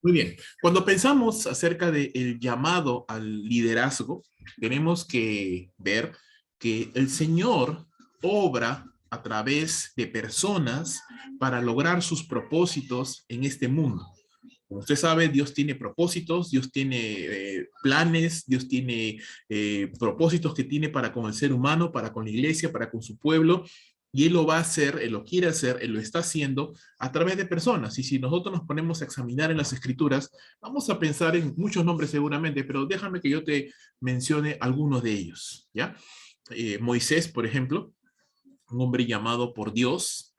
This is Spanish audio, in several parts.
Muy bien. Cuando pensamos acerca del llamado al liderazgo, tenemos que ver que el Señor obra a través de personas para lograr sus propósitos en este mundo. Como usted sabe, Dios tiene propósitos, Dios tiene planes, Dios tiene propósitos que tiene para con el ser humano, para con la iglesia, para con su pueblo, y Él lo va a hacer, Él lo quiere hacer, Él lo está haciendo a través de personas. Y si nosotros nos ponemos a examinar en las Escrituras, vamos a pensar en muchos nombres seguramente, pero déjame que yo te mencione algunos de ellos, ¿ya? Moisés, por ejemplo, un hombre llamado por Dios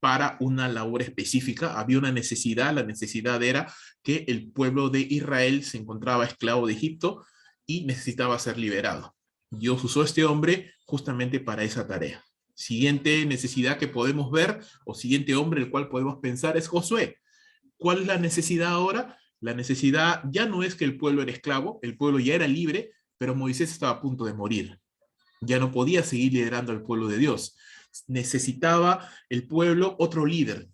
para una labor específica. Había una necesidad, la necesidad era que el pueblo de Israel se encontraba esclavo de Egipto y necesitaba ser liberado. Dios usó a este hombre justamente para esa tarea. Siguiente necesidad que podemos ver, o siguiente hombre el cual podemos pensar, es Josué. ¿Cuál es la necesidad ahora? La necesidad ya no es que el pueblo era esclavo, el pueblo ya era libre, pero Moisés estaba a punto de morir. Ya no podía seguir liderando al pueblo de Dios. Necesitaba el pueblo otro líder,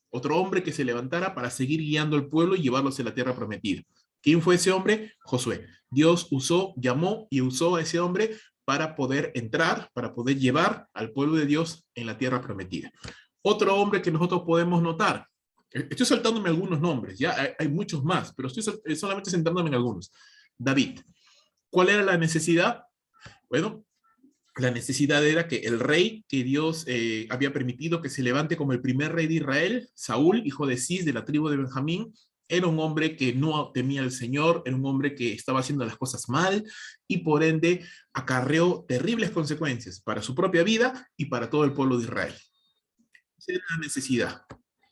otro hombre que se levantara para seguir guiando al pueblo y llevarlo hacia la tierra prometida. ¿Quién fue ese hombre? Josué. Dios usó, llamó y usó a ese hombre para poder entrar, para poder llevar al pueblo de Dios en la tierra prometida. Otro hombre que nosotros podemos notar, estoy saltándome algunos nombres, ya hay muchos más, pero estoy solamente centrándome en algunos. David. ¿Cuál era la necesidad? Bueno, la necesidad era que el rey que Dios había permitido que se levante como el primer rey de Israel, Saúl, hijo de Cis, de la tribu de Benjamín, era un hombre que no temía al Señor, era un hombre que estaba haciendo las cosas mal y por ende acarreó terribles consecuencias para su propia vida y para todo el pueblo de Israel. Esa era la necesidad.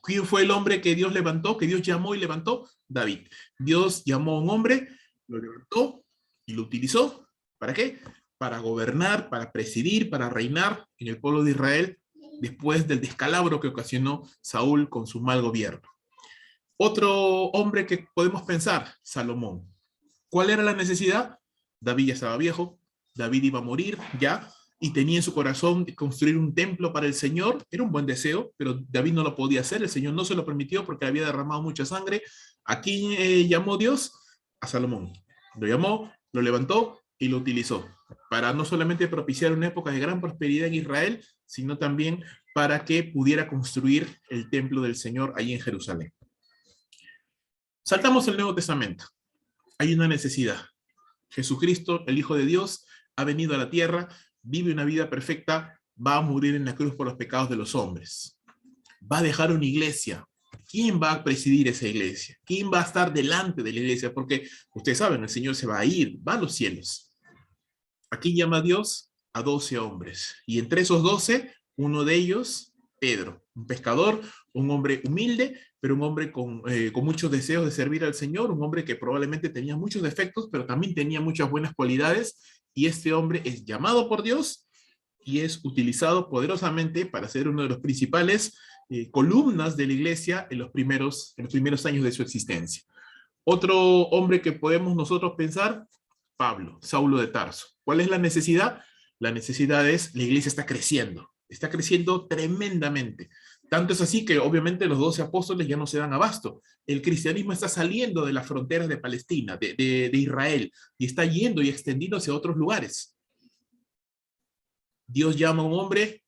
¿Quién fue el hombre que Dios levantó, que Dios llamó y levantó? David. Dios llamó a un hombre, lo levantó y lo utilizó. ¿Para qué? Para gobernar, para presidir, para reinar en el pueblo de Israel después del descalabro que ocasionó Saúl con su mal gobierno. Otro hombre que podemos pensar, Salomón. ¿Cuál era la necesidad? David ya estaba viejo, David iba a morir ya, y tenía en su corazón construir un templo para el Señor. Era un buen deseo, pero David no lo podía hacer, el Señor no se lo permitió porque había derramado mucha sangre. ¿A quién llamó Dios? A Salomón. Lo llamó, lo levantó y lo utilizó para no solamente propiciar una época de gran prosperidad en Israel, sino también para que pudiera construir el templo del Señor ahí en Jerusalén. Saltamos el Nuevo Testamento. Hay una necesidad. Jesucristo, el Hijo de Dios, ha venido a la tierra, vive una vida perfecta, va a morir en la cruz por los pecados de los hombres. Va a dejar una iglesia. ¿Quién va a presidir esa iglesia? ¿Quién va a estar delante de la iglesia? Porque ustedes saben, el Señor se va a ir, va a los cielos. Aquí llama a Dios a 12 hombres. Y entre esos 12, uno de ellos, Pedro, un pescador, un hombre humilde, pero un hombre con muchos deseos de servir al Señor, un hombre que probablemente tenía muchos defectos, pero también tenía muchas buenas cualidades, y este hombre es llamado por Dios y es utilizado poderosamente para ser uno de los principales columnas de la iglesia en los primeros años de su existencia. Otro hombre que podemos nosotros pensar, Pablo, Saulo de Tarso. ¿Cuál es la necesidad? La necesidad es, la iglesia está creciendo tremendamente. Tanto es así que obviamente los 12 apóstoles ya no se dan abasto. El cristianismo está saliendo de las fronteras de Palestina, de Israel, y está yendo y extendiéndose a otros lugares. Dios llama a un hombre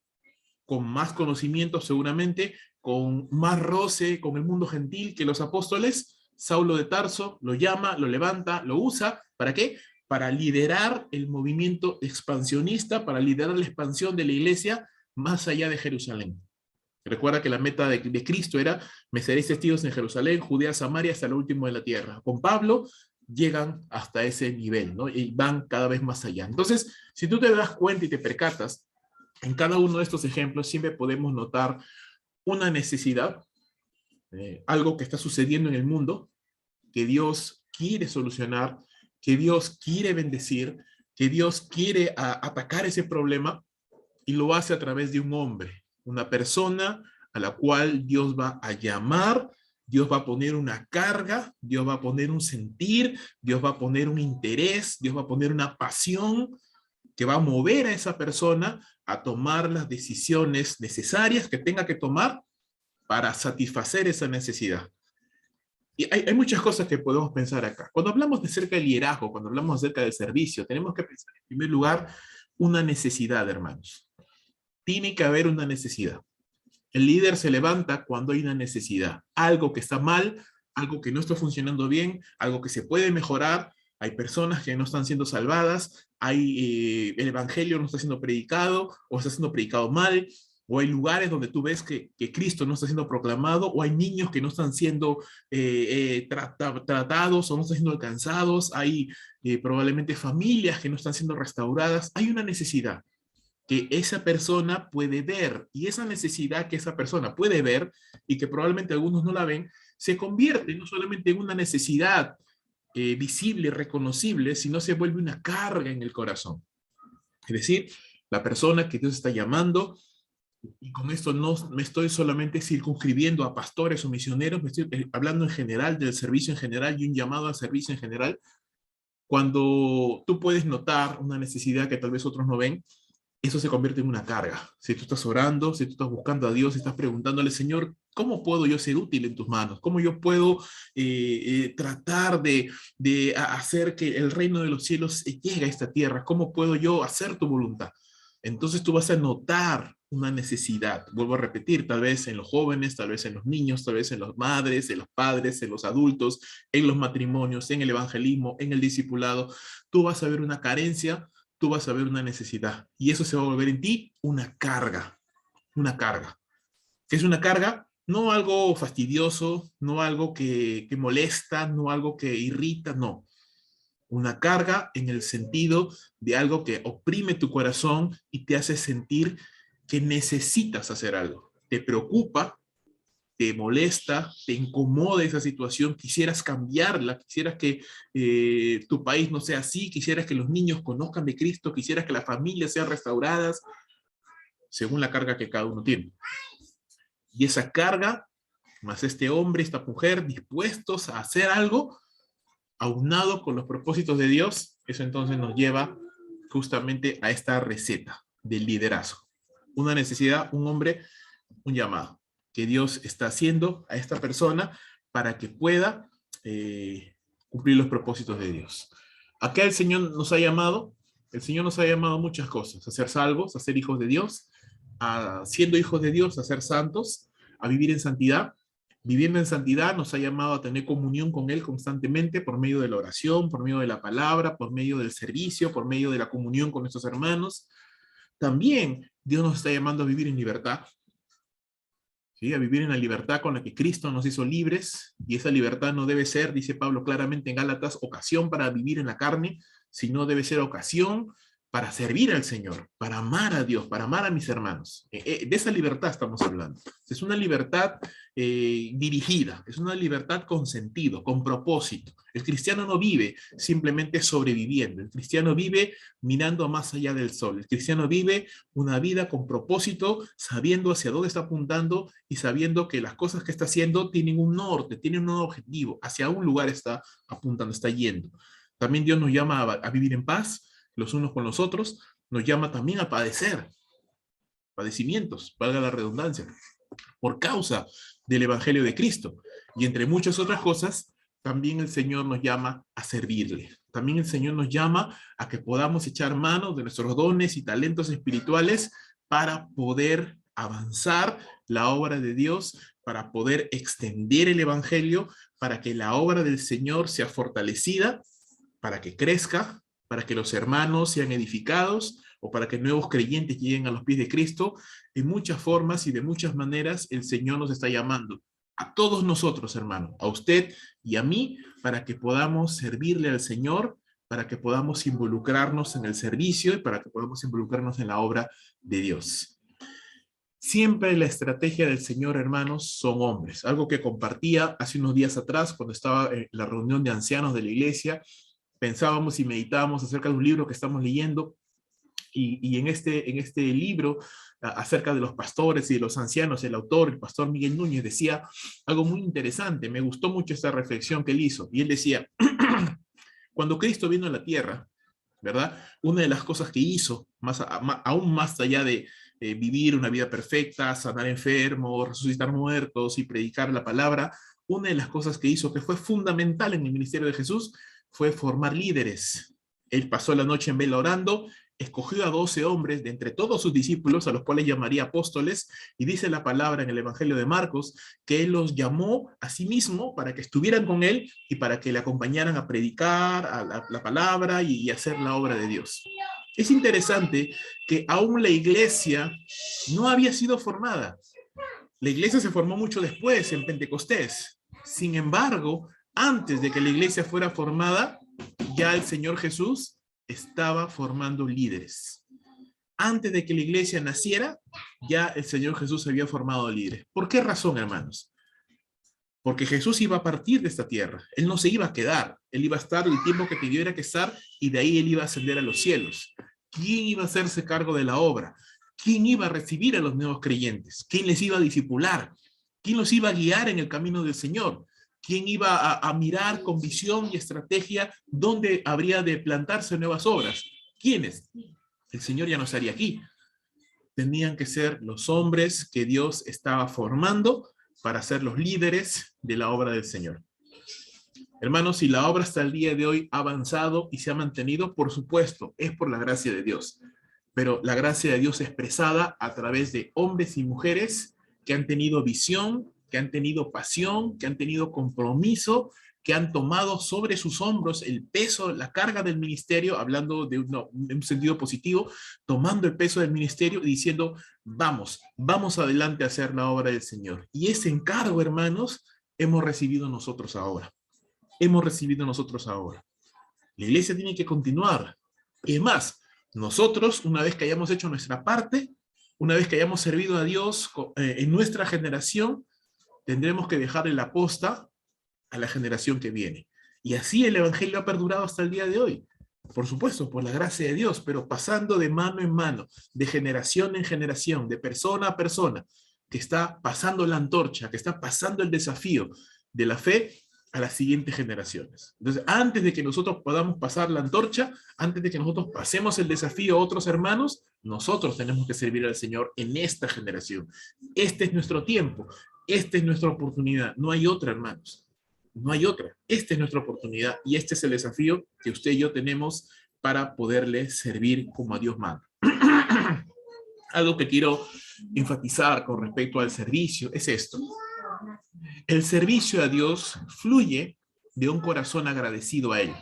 con más conocimiento seguramente, con más roce con el mundo gentil que los apóstoles. Saulo de Tarso lo llama, lo levanta, lo usa. ¿Para qué? Para liderar el movimiento expansionista, para liderar la expansión de la iglesia más allá de Jerusalén. Recuerda que la meta de Cristo era: me seréis testigos en Jerusalén, Judea, Samaria, hasta lo último de la tierra. Con Pablo llegan hasta ese nivel, ¿no? Y van cada vez más allá. Entonces, si tú te das cuenta y te percatas, en cada uno de estos ejemplos siempre podemos notar una necesidad, algo que está sucediendo en el mundo, que Dios quiere solucionar, que Dios quiere bendecir, que Dios quiere atacar ese problema, y lo hace a través de un hombre, una persona a la cual Dios va a llamar, Dios va a poner una carga, Dios va a poner un sentir, Dios va a poner un interés, Dios va a poner una pasión que va a mover a esa persona a tomar las decisiones necesarias que tenga que tomar para satisfacer esa necesidad. Y hay muchas cosas que podemos pensar acá. Cuando hablamos de acerca del liderazgo, cuando hablamos acerca del servicio, tenemos que pensar en primer lugar una necesidad, hermanos. Tiene que haber una necesidad. El líder se levanta cuando hay una necesidad, algo que está mal, algo que no está funcionando bien, algo que se puede mejorar. Hay personas que no están siendo salvadas, el evangelio no está siendo predicado o está siendo predicado mal, o hay lugares donde tú ves que Cristo no está siendo proclamado, o hay niños que no están siendo tratados o no están siendo alcanzados, hay probablemente familias que no están siendo restauradas. Hay una necesidad que esa persona puede ver, y esa necesidad que esa persona puede ver y que probablemente algunos no la ven, se convierte no solamente en una necesidad visible, reconocible, sino se vuelve una carga en el corazón. Es decir, la persona que Dios está llamando, y con esto no me estoy solamente circunscribiendo a pastores o misioneros, me estoy hablando en general del servicio en general y un llamado al servicio en general. Cuando tú puedes notar una necesidad que tal vez otros no ven, eso se convierte en una carga. Si tú estás orando, si tú estás buscando a Dios, estás preguntándole, Señor, ¿cómo puedo yo ser útil en tus manos? ¿Cómo yo puedo tratar de hacer que el reino de los cielos llegue a esta tierra? ¿Cómo puedo yo hacer tu voluntad? Entonces tú vas a notar una necesidad. Vuelvo a repetir, tal vez en los jóvenes, tal vez en los niños, tal vez en las madres, en los padres, en los adultos, en los matrimonios, en el evangelismo, en el discipulado. Tú vas a ver una carencia, tú vas a ver una necesidad, y eso se va a volver en ti una carga, una carga. ¿Qué es una carga? No algo fastidioso, no algo que molesta, no algo que irrita, no. Una carga en el sentido de algo que oprime tu corazón y te hace sentir que necesitas hacer algo. Te preocupa, te molesta, te incomoda esa situación, quisieras cambiarla, quisieras que tu país no sea así, quisieras que los niños conozcan de Cristo, quisieras que las familias sean restauradas, según la carga que cada uno tiene. Y esa carga, más este hombre, esta mujer, dispuestos a hacer algo, aunado con los propósitos de Dios, eso entonces nos lleva justamente a esta receta del liderazgo. Una necesidad, un hombre, un llamado que Dios está haciendo a esta persona para que pueda cumplir los propósitos de Dios. Acá el Señor nos ha llamado, el Señor nos ha llamado a muchas cosas: a ser salvos, a ser hijos de Dios, siendo hijos de Dios, a ser santos, a vivir en santidad. Viviendo en santidad nos ha llamado a tener comunión con Él constantemente por medio de la oración, por medio de la palabra, por medio del servicio, por medio de la comunión con nuestros hermanos. También Dios nos está llamando a vivir en libertad, ¿sí? A vivir en la libertad con la que Cristo nos hizo libres, y esa libertad no debe ser, dice Pablo claramente en Gálatas, ocasión para vivir en la carne, sino debe ser ocasión para servir al Señor, para amar a Dios, para amar a mis hermanos. De esa libertad estamos hablando. Es una libertad dirigida, es una libertad con sentido, con propósito. El cristiano no vive simplemente sobreviviendo, el cristiano vive mirando más allá del sol, el cristiano vive una vida con propósito, sabiendo hacia dónde está apuntando y sabiendo que las cosas que está haciendo tienen un norte, tienen un objetivo, hacia un lugar está apuntando, está yendo. También Dios nos llama a vivir en paz los unos con los otros, nos llama también a padecer, padecimientos, valga la redundancia, por causa del Evangelio de Cristo. Y entre muchas otras cosas, también el Señor nos llama a servirle. También el Señor nos llama a que podamos echar mano de nuestros dones y talentos espirituales para poder avanzar la obra de Dios, para poder extender el Evangelio, para que la obra del Señor sea fortalecida, para que crezca, para que los hermanos sean edificados, o para que nuevos creyentes lleguen a los pies de Cristo. En muchas formas y de muchas maneras el Señor nos está llamando a todos nosotros, hermano, a usted y a mí, para que podamos servirle al Señor, para que podamos involucrarnos en el servicio y para que podamos involucrarnos en la obra de Dios. Siempre la estrategia del Señor, hermanos, son hombres. Algo que compartía hace unos días atrás cuando estaba en la reunión de ancianos de la iglesia. Pensábamos y meditábamos acerca de un libro que estamos leyendo, y en este libro acerca de los pastores y de los ancianos, el autor, el pastor Miguel Núñez, decía algo muy interesante. Me gustó mucho esta reflexión que él hizo, y él decía, cuando Cristo vino a la tierra, ¿verdad? Una de las cosas que hizo, aún más allá de vivir una vida perfecta, sanar enfermos, resucitar muertos y predicar la palabra, una de las cosas que hizo que fue fundamental en el ministerio de Jesús fue formar líderes. Él pasó la noche en vela orando, escogió a 12 hombres de entre todos sus discípulos, a los cuales llamaría apóstoles, y dice la palabra en el Evangelio de Marcos, que él los llamó a sí mismo para que estuvieran con él y para que le acompañaran a predicar a la palabra y hacer la obra de Dios. Es interesante que aún la iglesia no había sido formada. La iglesia se formó mucho después, en Pentecostés. Sin embargo, antes de que la iglesia fuera formada, ya el Señor Jesús estaba formando líderes. Antes de que la iglesia naciera, ya el Señor Jesús había formado líderes. ¿Por qué razón, hermanos? Porque Jesús iba a partir de esta tierra. Él no se iba a quedar. Él iba a estar el tiempo que tuviera que estar y de ahí él iba a ascender a los cielos. ¿Quién iba a hacerse cargo de la obra? ¿Quién iba a recibir a los nuevos creyentes? ¿Quién les iba a discipular? ¿Quién los iba a guiar en el camino del Señor? ¿Quién iba a mirar con visión y estrategia dónde habría de plantarse nuevas obras? ¿Quiénes? El Señor ya no estaría aquí. Tenían que ser los hombres que Dios estaba formando para ser los líderes de la obra del Señor. Hermanos, si la obra hasta el día de hoy ha avanzado y se ha mantenido, por supuesto, es por la gracia de Dios. Pero la gracia de Dios expresada a través de hombres y mujeres que han tenido visión, que han tenido pasión, que han tenido compromiso, que han tomado sobre sus hombros el peso, la carga del ministerio, hablando de un sentido positivo, tomando el peso del ministerio y diciendo, vamos adelante a hacer la obra del Señor. Y ese encargo, hermanos, hemos recibido nosotros ahora. Hemos recibido nosotros ahora. La iglesia tiene que continuar. Es más, nosotros, una vez que hayamos hecho nuestra parte, una vez que hayamos servido a Dios en nuestra generación, tendremos que dejarle la posta a la generación que viene. Y así el evangelio ha perdurado hasta el día de hoy. Por supuesto, por la gracia de Dios, pero pasando de mano en mano, de generación en generación, de persona a persona, que está pasando la antorcha, que está pasando el desafío de la fe a las siguientes generaciones. Entonces, antes de que nosotros podamos pasar la antorcha, antes de que nosotros pasemos el desafío a otros hermanos, nosotros tenemos que servir al Señor en esta generación. Este es nuestro tiempo, esta es nuestra oportunidad, no hay otra, hermanos. No hay otra. Esta es nuestra oportunidad y este es el desafío que usted y yo tenemos para poderle servir como a Dios manda. Algo que quiero enfatizar con respecto al servicio es esto. El servicio a Dios fluye de un corazón agradecido a Él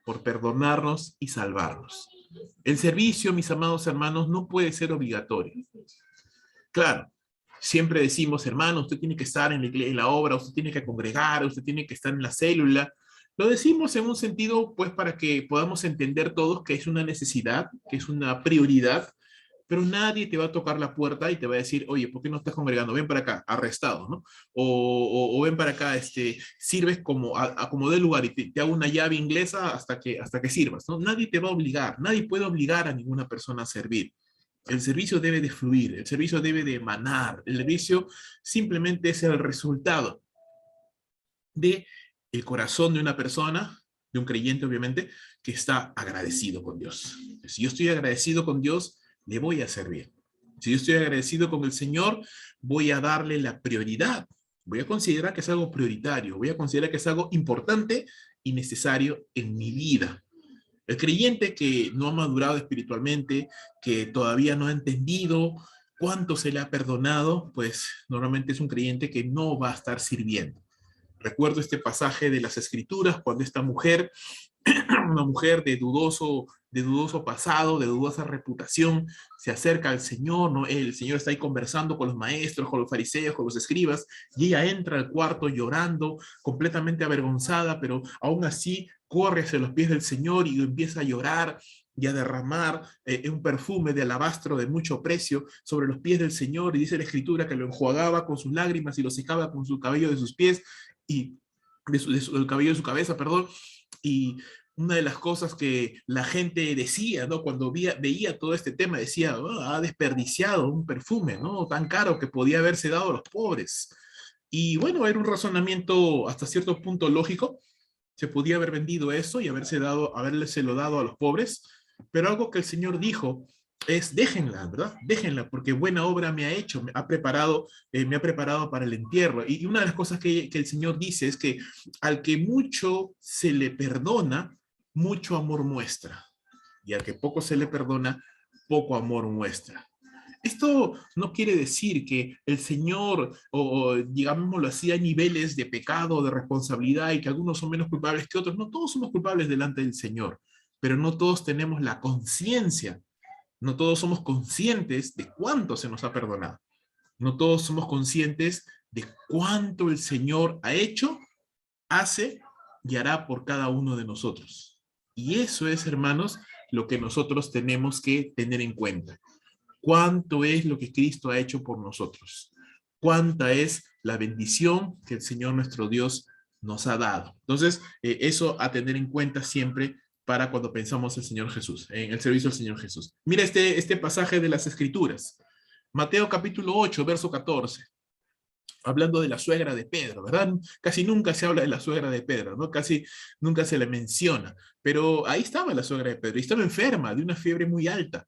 por perdonarnos y salvarnos. El servicio, mis amados hermanos, no puede ser obligatorio. Claro, siempre decimos, hermano, usted tiene que estar en la obra, usted tiene que congregar, usted tiene que estar en la célula. Lo decimos en un sentido, pues, para que podamos entender todos que es una necesidad, que es una prioridad, pero nadie te va a tocar la puerta y te va a decir, oye, ¿por qué no estás congregando? Ven para acá, arrestado, ¿no? O ven para acá, sirves como dé lugar y te hago una llave inglesa hasta que sirvas, ¿no? Nadie te va a obligar, nadie puede obligar a ninguna persona a servir. El servicio debe de fluir, el servicio debe de emanar, el servicio simplemente es el resultado de el corazón de una persona, de un creyente obviamente, que está agradecido con Dios. Si yo estoy agradecido con Dios, le voy a servir. Si yo estoy agradecido con el Señor, voy a darle la prioridad. Voy a considerar que es algo prioritario, voy a considerar que es algo importante y necesario en mi vida. El creyente que no ha madurado espiritualmente, que todavía no ha entendido cuánto se le ha perdonado, pues normalmente es un creyente que no va a estar sirviendo. Recuerdo este pasaje de las Escrituras, cuando esta mujer, una mujer de dudoso pasado, de dudosa reputación, se acerca al Señor, ¿no? El Señor está ahí conversando con los maestros, con los fariseos, con los escribas, y ella entra al cuarto llorando, completamente avergonzada, pero aún así corre hacia los pies del Señor y empieza a llorar y a derramar un perfume de alabastro de mucho precio sobre los pies del Señor, y dice la Escritura que lo enjuagaba con sus lágrimas y lo secaba con su cabello de sus pies, y el cabello de su cabeza, perdón, y una de las cosas que la gente decía, ¿no? Cuando veía todo este tema, decía, oh, ha desperdiciado un perfume, ¿no? Tan caro que podía haberse dado a los pobres. Y bueno, era un razonamiento hasta cierto punto lógico. Se podía haber vendido eso y habérselo dado a los pobres, pero algo que el Señor dijo es déjenla, ¿verdad? Déjenla, porque buena obra me ha hecho, me ha preparado para el entierro. Y una de las cosas que el Señor dice es que al que mucho se le perdona, mucho amor muestra. Y al que poco se le perdona, poco amor muestra. Esto no quiere decir que el Señor, o digámoslo así, hay niveles de pecado, de responsabilidad y que algunos son menos culpables que otros. No, todos somos culpables delante del Señor, pero no todos tenemos la conciencia, no todos somos conscientes de cuánto se nos ha perdonado. No todos somos conscientes de cuánto el Señor ha hecho, hace y hará por cada uno de nosotros. Y eso es, hermanos, lo que nosotros tenemos que tener en cuenta. ¿Cuánto es lo que Cristo ha hecho por nosotros? ¿Cuánta es la bendición que el Señor nuestro Dios nos ha dado? Entonces, eso a tener en cuenta siempre para cuando pensamos en el Señor Jesús, en el servicio del Señor Jesús. Mira este pasaje de las Escrituras. Mateo capítulo 8, verso 14. Hablando de la suegra de Pedro, ¿verdad? Casi nunca se habla de la suegra de Pedro, ¿no? Casi nunca se le menciona. Pero ahí estaba la suegra de Pedro y estaba enferma de una fiebre muy alta.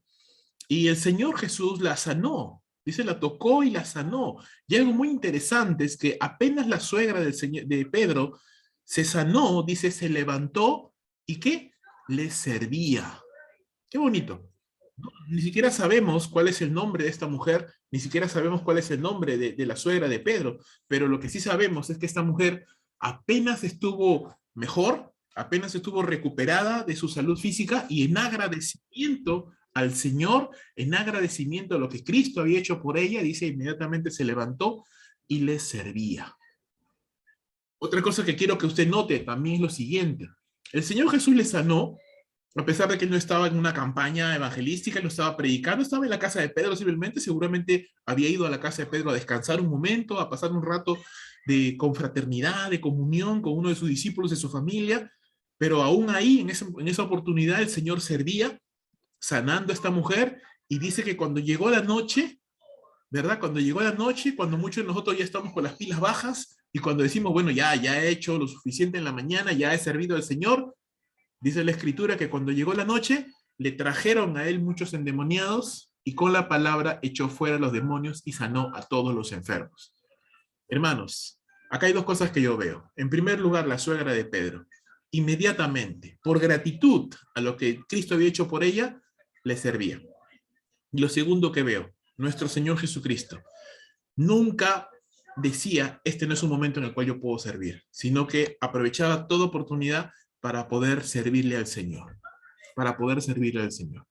Y el Señor Jesús la sanó. Dice, la tocó y la sanó. Y algo muy interesante es que apenas la suegra de Pedro se sanó, dice, se levantó y ¿qué? Le servía. Qué bonito. ¿No? Ni siquiera sabemos cuál es el nombre de esta mujer, ni siquiera sabemos cuál es el nombre de la suegra de Pedro, pero lo que sí sabemos es que esta mujer apenas estuvo mejor, apenas estuvo recuperada de su salud física y en agradecimiento al Señor, en agradecimiento a lo que Cristo había hecho por ella, dice, inmediatamente se levantó y le servía. Otra cosa que quiero que usted note también es lo siguiente. El Señor Jesús le sanó, a pesar de que él no estaba en una campaña evangelística, él no estaba predicando, estaba en la casa de Pedro simplemente, seguramente había ido a la casa de Pedro a descansar un momento, a pasar un rato de confraternidad, de comunión con uno de sus discípulos, de su familia, pero aún ahí, en esa oportunidad, el Señor servía, sanando a esta mujer, y dice que cuando llegó la noche, ¿verdad? Cuando llegó la noche, cuando muchos de nosotros ya estamos con las pilas bajas, y cuando decimos, bueno, ya he hecho lo suficiente en la mañana, ya he servido al Señor, dice la Escritura que cuando llegó la noche, le trajeron a él muchos endemoniados, y con la palabra echó fuera los demonios y sanó a todos los enfermos. Hermanos, acá hay dos cosas que yo veo. En primer lugar, la suegra de Pedro. Inmediatamente, por gratitud a lo que Cristo había hecho por ella, le servía. Y lo segundo que veo, nuestro Señor Jesucristo nunca decía, este no es un momento en el cual yo puedo servir, sino que aprovechaba toda oportunidad para poder servirle al Señor, para poder servirle al Señor.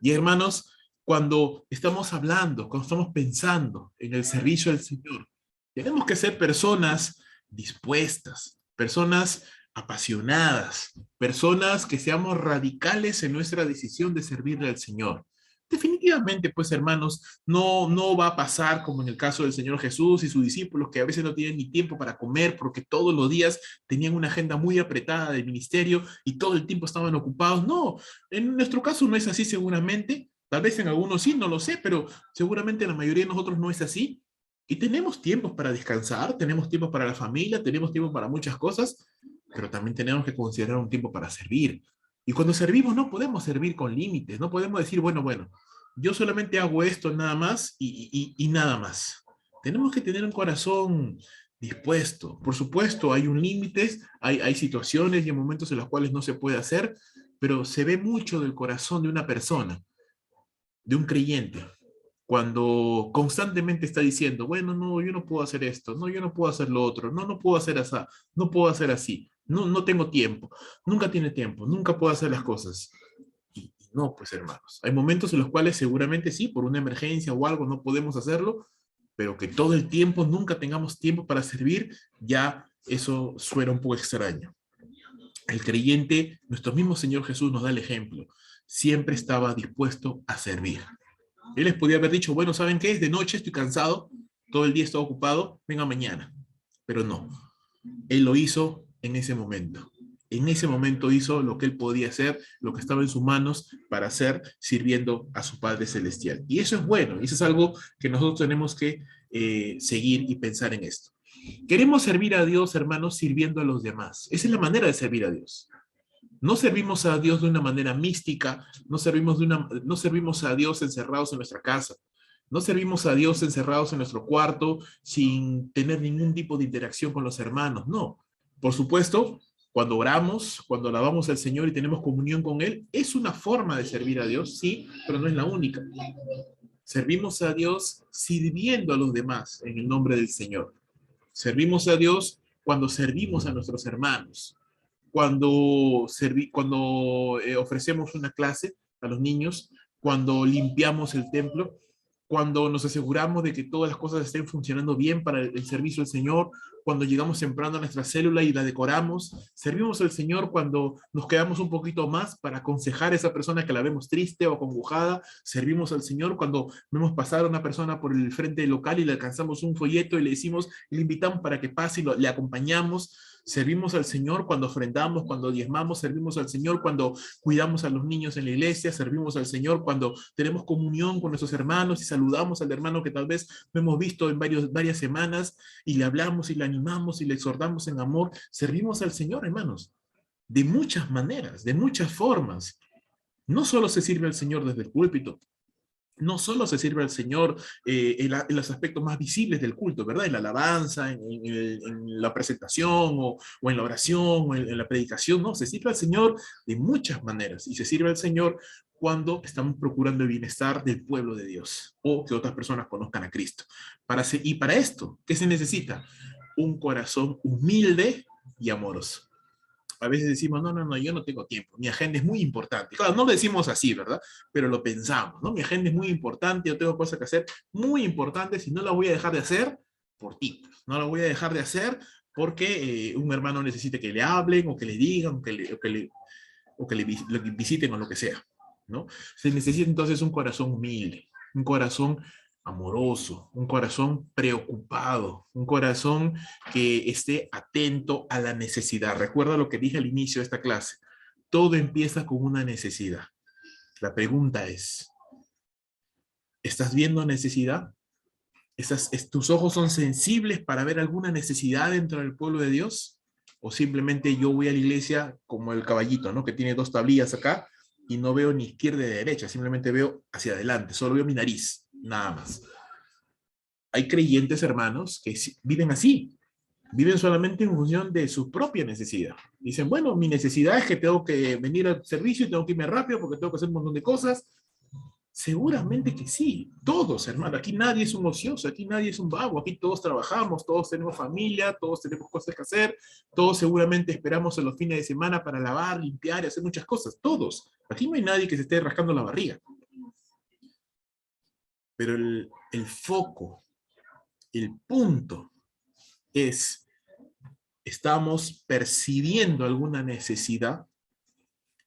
Y hermanos, cuando estamos hablando, cuando estamos pensando en el servicio al Señor, tenemos que ser personas dispuestas, personas apasionadas, personas que seamos radicales en nuestra decisión de servirle al Señor. Definitivamente, pues hermanos, no va a pasar como en el caso del Señor Jesús y sus discípulos, que a veces no tienen ni tiempo para comer porque todos los días tenían una agenda muy apretada del ministerio y todo el tiempo estaban ocupados. No, en nuestro caso no es así seguramente, tal vez en algunos sí, no lo sé, pero seguramente en la mayoría de nosotros no es así. Y tenemos tiempos para descansar, tenemos tiempo para la familia, tenemos tiempo para muchas cosas, pero también tenemos que considerar un tiempo para servir. Y cuando servimos no podemos servir con límites, no podemos decir, bueno, yo solamente hago esto nada más y nada más. Tenemos que tener un corazón dispuesto. Por supuesto, hay un límite, hay situaciones y momentos en los cuales no se puede hacer, pero se ve mucho del corazón de una persona, de un creyente, cuando constantemente está diciendo, bueno, no, yo no puedo hacer esto, no, yo no puedo hacer lo otro, no puedo hacer así, no puedo hacer así, no tengo tiempo, nunca tiene tiempo, nunca puedo hacer las cosas. Y no, pues hermanos, hay momentos en los cuales seguramente sí, por una emergencia o algo no podemos hacerlo, pero que todo el tiempo nunca tengamos tiempo para servir, ya eso suena un poco extraño. El creyente, nuestro mismo Señor Jesús nos da el ejemplo, siempre estaba dispuesto a servir. Él les podía haber dicho, bueno, ¿saben qué? Es de noche, estoy cansado, todo el día estoy ocupado, venga mañana. Pero no, él lo hizo en ese momento. En ese momento hizo lo que él podía hacer, lo que estaba en sus manos para hacer, sirviendo a su Padre Celestial. Y eso es bueno, y eso es algo que nosotros tenemos que seguir y pensar en esto. Queremos servir a Dios, hermanos, sirviendo a los demás. Esa es la manera de servir a Dios. No servimos a Dios de una manera mística, no servimos a Dios encerrados en nuestra casa, no servimos a Dios encerrados en nuestro cuarto sin tener ningún tipo de interacción con los hermanos, no. Por supuesto, cuando oramos, cuando alabamos al Señor y tenemos comunión con Él, es una forma de servir a Dios, sí, pero no es la única. Servimos a Dios sirviendo a los demás en el nombre del Señor. Servimos a Dios cuando servimos a nuestros hermanos, cuando ofrecemos una clase a los niños, cuando limpiamos el templo, cuando nos aseguramos de que todas las cosas estén funcionando bien para el servicio al Señor, cuando llegamos temprano a nuestra célula y la decoramos, servimos al Señor cuando nos quedamos un poquito más para aconsejar a esa persona que la vemos triste o acongojada, servimos al Señor cuando vemos pasar a una persona por el frente del local y le alcanzamos un folleto y le decimos, le invitamos para que pase y le acompañamos. Servimos al Señor cuando ofrendamos, cuando diezmamos, servimos al Señor cuando cuidamos a los niños en la iglesia, servimos al Señor cuando tenemos comunión con nuestros hermanos y saludamos al hermano que tal vez no hemos visto en varias semanas y le hablamos y le animamos y le exhortamos en amor. Servimos al Señor, hermanos, de muchas maneras, de muchas formas. No solo se sirve al Señor desde el púlpito, no solo se sirve al Señor en los aspectos más visibles del culto, ¿verdad? En la alabanza, en la presentación, o en la oración, o en la predicación, no, se sirve al Señor de muchas maneras, y se sirve al Señor cuando estamos procurando el bienestar del pueblo de Dios, o que otras personas conozcan a Cristo. Y para esto, ¿qué se necesita? Un corazón humilde y amoroso. A veces decimos, no, yo no tengo tiempo, mi agenda es muy importante. Claro, no lo decimos así, ¿verdad? Pero lo pensamos, ¿no? Mi agenda es muy importante, yo tengo cosas que hacer muy importantes y no la voy a dejar de hacer por ti. No la voy a dejar de hacer porque un hermano necesite que le hablen o que le digan o que le visiten o lo que sea, ¿no? Se necesita entonces un corazón humilde, un corazón amoroso, un corazón preocupado, un corazón que esté atento a la necesidad. Recuerda lo que dije al inicio de esta clase. Todo empieza con una necesidad. La pregunta es, ¿estás viendo necesidad? ¿Tus ojos son sensibles para ver alguna necesidad dentro del pueblo de Dios? ¿O simplemente yo voy a la iglesia como el caballito, ¿no? Que tiene dos tablillas acá y no veo ni izquierda ni derecha, simplemente veo hacia adelante, solo veo mi nariz, nada más. Hay creyentes, hermanos, que viven así, viven solamente en función de su propia necesidad. Dicen, bueno, mi necesidad es que tengo que venir al servicio y tengo que irme rápido porque tengo que hacer un montón de cosas. Seguramente que sí, todos, hermano. Aquí nadie es un ocioso, aquí nadie es un vago, aquí todos trabajamos, todos tenemos familia, todos tenemos cosas que hacer, todos seguramente esperamos en los fines de semana para lavar, limpiar y hacer muchas cosas, todos. Aquí no hay nadie que se esté rascando la barriga. Pero el foco, el punto es, estamos percibiendo alguna necesidad,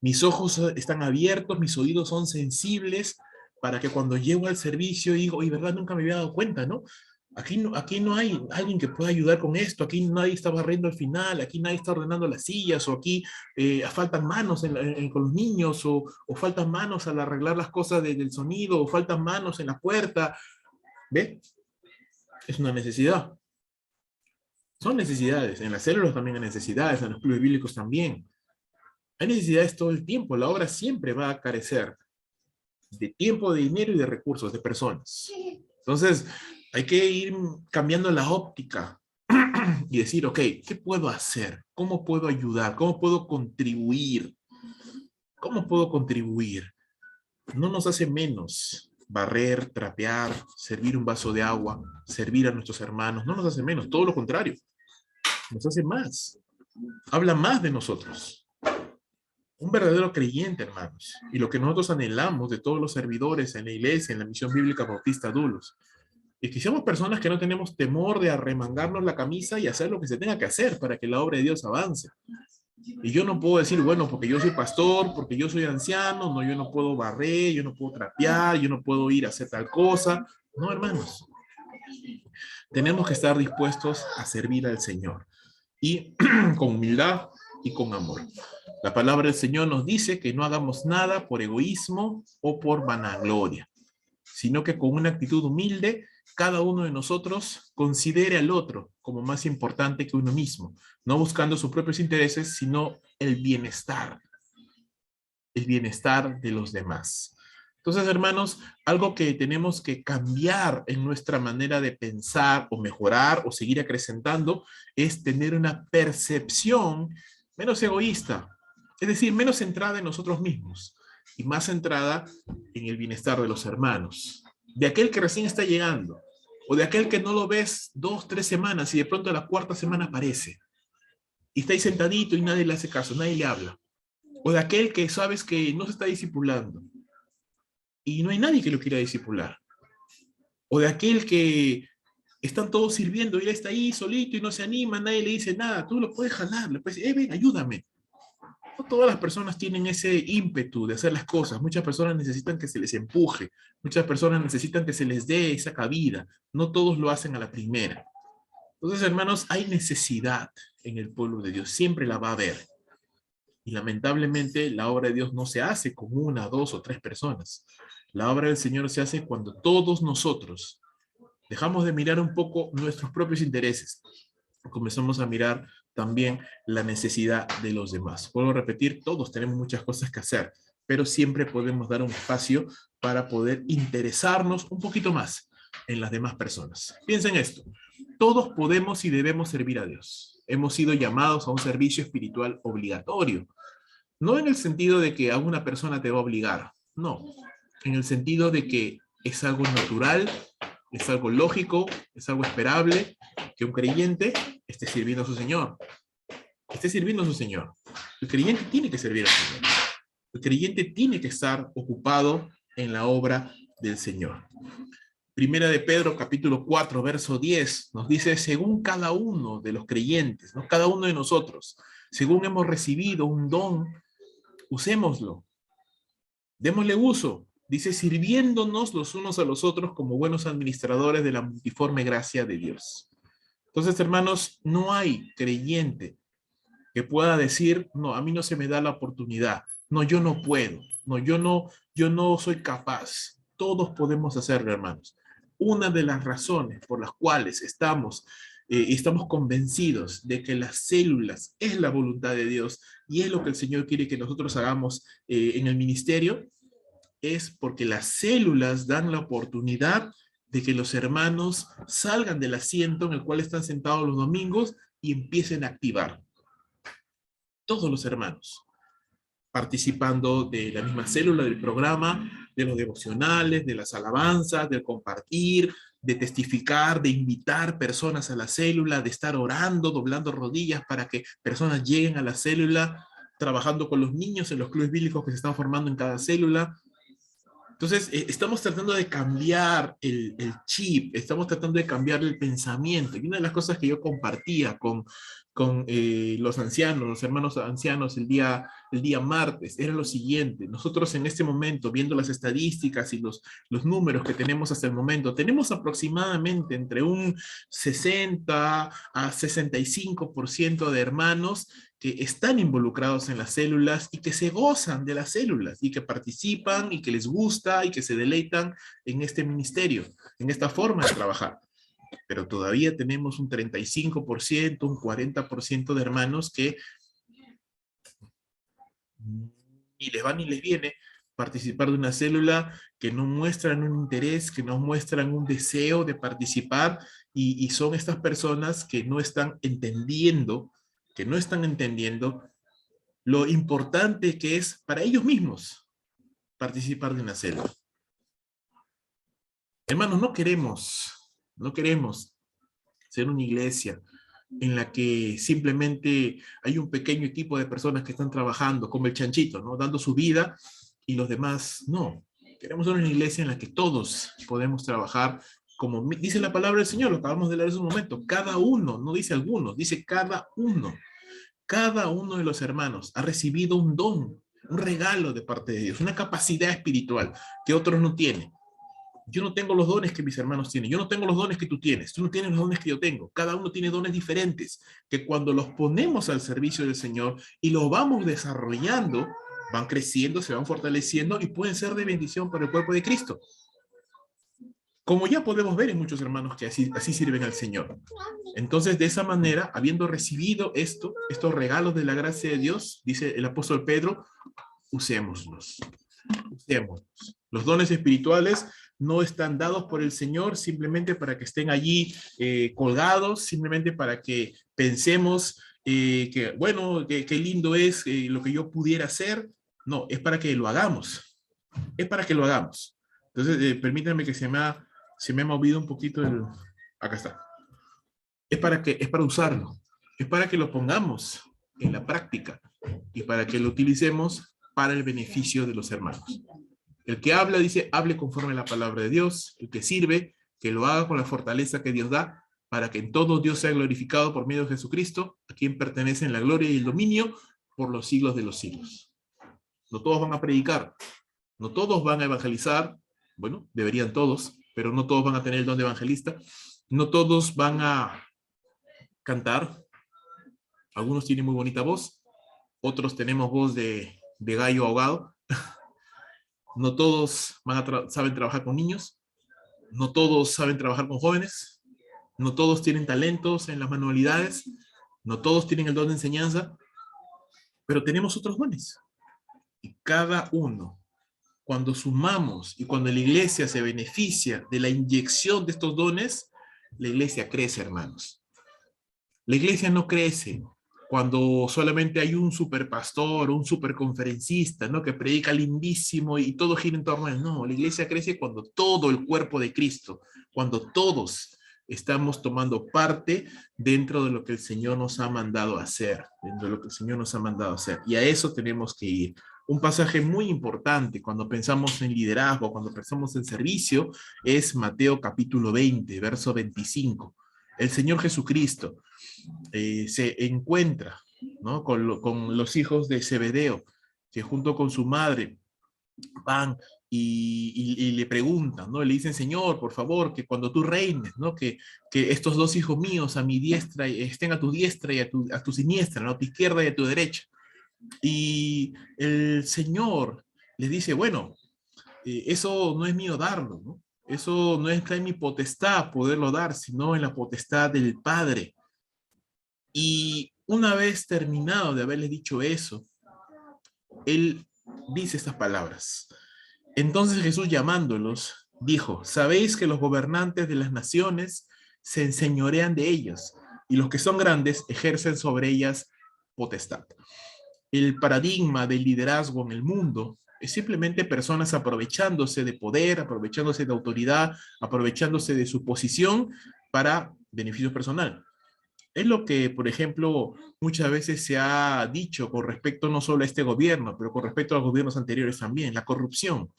mis ojos están abiertos, mis oídos son sensibles para que cuando llego al servicio digo, oye, ¿verdad? Nunca me había dado cuenta, ¿no? Aquí no hay alguien que pueda ayudar con esto, aquí nadie está barriendo al final, aquí nadie está ordenando las sillas, o aquí faltan manos con los niños, o faltan manos al arreglar las cosas del sonido, o faltan manos en la puerta. ¿Ve? Es una necesidad. Son necesidades. En las células también hay necesidades, en los clubes bíblicos también. Hay necesidades todo el tiempo. La obra siempre va a carecer de tiempo, de dinero y de recursos, de personas. Entonces, hay que ir cambiando la óptica y decir, ok, ¿qué puedo hacer? ¿Cómo puedo ayudar? ¿Cómo puedo contribuir? ¿Cómo puedo contribuir? No nos hace menos barrer, trapear, servir un vaso de agua, servir a nuestros hermanos. No nos hace menos, todo lo contrario. Nos hace más. Habla más de nosotros. Un verdadero creyente, hermanos, y lo que nosotros anhelamos de todos los servidores en la iglesia, en la Misión Bíblica Bautista Dulos, es que seamos personas que no tenemos temor de arremangarnos la camisa y hacer lo que se tenga que hacer para que la obra de Dios avance. Y yo no puedo decir, bueno, porque yo soy pastor, porque yo soy anciano, no, yo no puedo barrer, yo no puedo trapear, yo no puedo ir a hacer tal cosa. No, hermanos, tenemos que estar dispuestos a servir al Señor, y con humildad y con amor. La palabra del Señor nos dice que no hagamos nada por egoísmo o por vanagloria, sino que con una actitud humilde, cada uno de nosotros considere al otro como más importante que uno mismo, no buscando sus propios intereses, sino el bienestar el bienestar de los demás. Entonces, hermanos, algo que tenemos que cambiar en nuestra manera de pensar o mejorar o seguir acrecentando es tener una percepción menos egoísta, es decir, menos centrada en nosotros mismos y más centrada en el bienestar de los hermanos, de aquel que recién está llegando o de aquel que no lo ves 2, 3 semanas y de pronto a la cuarta semana aparece y está ahí sentadito y nadie le hace caso, nadie le habla. O de aquel que sabes que no se está discipulando y no hay nadie que lo quiera discipular. O de aquel que están todos sirviendo y él está ahí solito y no se anima, nadie le dice nada. Tú lo puedes jalar, le puedes decir, ven, ayúdame. No todas las personas tienen ese ímpetu de hacer las cosas. Muchas personas necesitan que se les empuje. Muchas personas necesitan que se les dé esa cabida. No todos lo hacen a la primera. Entonces, hermanos, hay necesidad en el pueblo de Dios. Siempre la va a haber. Y lamentablemente la obra de Dios no se hace con 1, 2 o 3 personas. La obra del Señor se hace cuando todos nosotros dejamos de mirar un poco nuestros propios intereses. Comenzamos a mirar también la necesidad de los demás. Vuelvo a repetir, todos tenemos muchas cosas que hacer, pero siempre podemos dar un espacio para poder interesarnos un poquito más en las demás personas. Piensen esto, todos podemos y debemos servir a Dios. Hemos sido llamados a un servicio espiritual obligatorio. No en el sentido de que a una persona te va a obligar, no. En el sentido de que es algo natural, es algo lógico, es algo esperable que un creyente esté sirviendo a su Señor. Esté sirviendo a su Señor. El creyente tiene que servir al Señor. El creyente tiene que estar ocupado en la obra del Señor. Primera de Pedro, capítulo 4, verso 10, nos dice, según cada uno de los creyentes, ¿no? Cada uno de nosotros, según hemos recibido un don, usémoslo. Démosle uso. Dice, sirviéndonos los unos a los otros como buenos administradores de la multiforme gracia de Dios. Entonces, hermanos, no hay creyente que pueda decir, no, a mí no se me da la oportunidad. No, yo no puedo. No, yo no soy capaz. Todos podemos hacerlo, hermanos. Una de las razones por las cuales estamos convencidos de que las células es la voluntad de Dios y es lo que el Señor quiere que nosotros hagamos en el ministerio, es porque las células dan la oportunidad de que los hermanos salgan del asiento en el cual están sentados los domingos y empiecen a activar. Todos los hermanos, participando de la misma célula del programa, de los devocionales, de las alabanzas, del compartir, de testificar, de invitar personas a la célula, de estar orando, doblando rodillas para que personas lleguen a la célula, trabajando con los niños en los clubes bíblicos que se están formando en cada célula. Entonces, estamos tratando de cambiar el chip, estamos tratando de cambiar el pensamiento. Y una de las cosas que yo compartía con los ancianos, los hermanos ancianos el día martes, era lo siguiente. Nosotros en este momento, viendo las estadísticas y los números que tenemos hasta el momento, tenemos aproximadamente entre un 60 a 65% de hermanos que están involucrados en las células y que se gozan de las células y que participan y que les gusta y que se deleitan en este ministerio, en esta forma de trabajar. Pero todavía tenemos un 35%, un 40% de hermanos que ni les va ni les viene participar de una célula, que no muestran un interés, que no muestran un deseo de participar y son estas personas que no están entendiendo lo importante que es para ellos mismos participar de una célula. Hermanos, no queremos ser una iglesia en la que simplemente hay un pequeño equipo de personas que están trabajando como el chanchito, ¿no? Dando su vida y los demás no. Queremos ser una iglesia en la que todos podemos trabajar como dice la palabra del Señor, lo acabamos de leer hace un momento, cada uno, no dice algunos, dice cada uno. Cada uno de los hermanos ha recibido un don, un regalo de parte de Dios, una capacidad espiritual que otros no tienen. Yo no tengo los dones que mis hermanos tienen, yo no tengo los dones que tú tienes, tú no tienes los dones que yo tengo. Cada uno tiene dones diferentes que cuando los ponemos al servicio del Señor y los vamos desarrollando, van creciendo, se van fortaleciendo y pueden ser de bendición para el cuerpo de Cristo. Como ya podemos ver en muchos hermanos que así sirven al Señor. Entonces, de esa manera, habiendo recibido estos regalos de la gracia de Dios, dice el apóstol Pedro, usémoslos. Usémoslos. Los dones espirituales no están dados por el Señor simplemente para que estén allí colgados, simplemente para que pensemos que, bueno, qué lindo es lo que yo pudiera hacer. No, es para que lo hagamos. Es para que lo hagamos. Entonces, permítanme que se me ha movido un poquito el... Acá está. Es para usarlo. Es para que lo pongamos en la práctica y para que lo utilicemos para el beneficio de los hermanos. El que habla, dice, hable conforme a la palabra de Dios. El que sirve, que lo haga con la fortaleza que Dios da, para que en todo Dios sea glorificado por medio de Jesucristo, a quien pertenecen la gloria y el dominio por los siglos de los siglos. No todos van a predicar, no todos van a evangelizar, bueno, deberían todos, pero no todos van a tener el don de evangelista, no todos van a cantar, algunos tienen muy bonita voz, otros tenemos voz de gallo ahogado, no todos saben trabajar con niños, no todos saben trabajar con jóvenes, no todos tienen talentos en las manualidades, no todos tienen el don de enseñanza, pero tenemos otros dones. Y cada uno, cuando sumamos y cuando la iglesia se beneficia de la inyección de estos dones, la iglesia crece, hermanos. La iglesia no crece cuando solamente hay un superpastor, un superconferencista, ¿no? Que predica lindísimo y todo gira en torno a él. No, la iglesia crece cuando todo el cuerpo de Cristo, cuando todos estamos tomando parte dentro de lo que el Señor nos ha mandado a hacer, dentro de lo que el Señor nos ha mandado a hacer. Y a eso tenemos que ir. Un pasaje muy importante cuando pensamos en liderazgo, cuando pensamos en servicio, es Mateo capítulo 20, verso 25. El Señor Jesucristo se encuentra, ¿no? con los hijos de Zebedeo, que junto con su madre van y le preguntan, ¿no? Le dicen, Señor, por favor, que cuando tú reines, ¿no? Que estos dos hijos míos a mi diestra estén a tu diestra y a tu siniestra, ¿no? A tu izquierda y a tu derecha. Y el Señor les dice, bueno, eso no es mío darlo, ¿no? Eso no está en mi potestad poderlo dar, sino en la potestad del Padre. Y una vez terminado de haberles dicho eso, él dice estas palabras. Entonces Jesús, llamándolos, dijo, sabéis que los gobernantes de las naciones se enseñorean de ellos, y los que son grandes ejercen sobre ellas potestad. El paradigma del liderazgo en el mundo es simplemente personas aprovechándose de poder, aprovechándose de autoridad, aprovechándose de su posición para beneficio personal. Es lo que, por ejemplo, muchas veces se ha dicho con respecto no solo a este gobierno, pero con respecto a los gobiernos anteriores también, la corrupción,